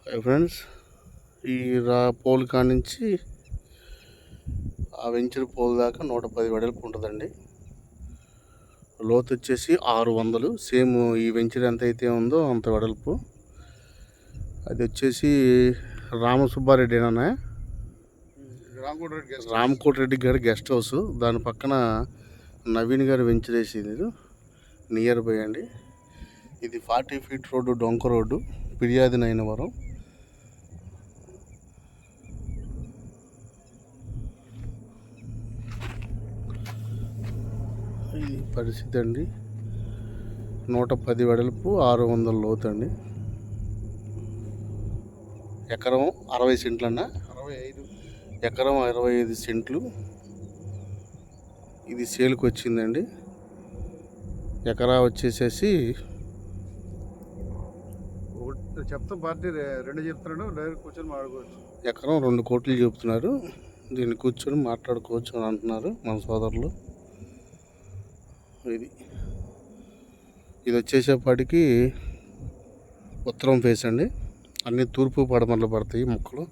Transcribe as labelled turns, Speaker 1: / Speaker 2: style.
Speaker 1: Friends, ఈ pole కాడ నుంచి ఆ వెంచర్ పోల్ దాకా 110 వెడల్పు ఉంటుందండి. లోతు వచ్చేసి 600. సేమ్ ఈ వెంచర్ ఎంత అయితే ఉందో అంత వెడల్పు. అది వచ్చేసి రామసుబ్బారెడ్డి అనే రామకోటిరెడ్డి గారి గెస్ట్ హౌస్. దాని పక్కన నవీన్ గారి వెంచర్ వేసింది నియర్ బై అండి. ఇది 40 ఫీట్ రోడ్డు, డొంక రోడ్డు, ఫిర్యాదు నైనవరం. ఇది పరిస్థితి అండి. 110 వెడల్పు, 600 లోతు అండి. ఎకరం 60 సెంట్లు అన్న, ఎకరం 65 సెంట్లు. ఇది సేల్కి వచ్చిందండి. ఎకరా వచ్చేసేసి
Speaker 2: చెప్తా పార్టీ 2 చెప్తున్నాడు, డైరెక్ట్ కూర్చొని మాట్లాడుకోవచ్చు.
Speaker 1: ఎకరం 2 కోట్లు చెబుతున్నారు. దీన్ని కూర్చొని మాట్లాడుకోవచ్చు అని అంటున్నారు మన సోదరులు. ఇది వచ్చేసేపటికి ఉత్తరం ఫేస్ అండి. అన్నీ తూర్పు పడమరలు పడతాయి మొక్కలు.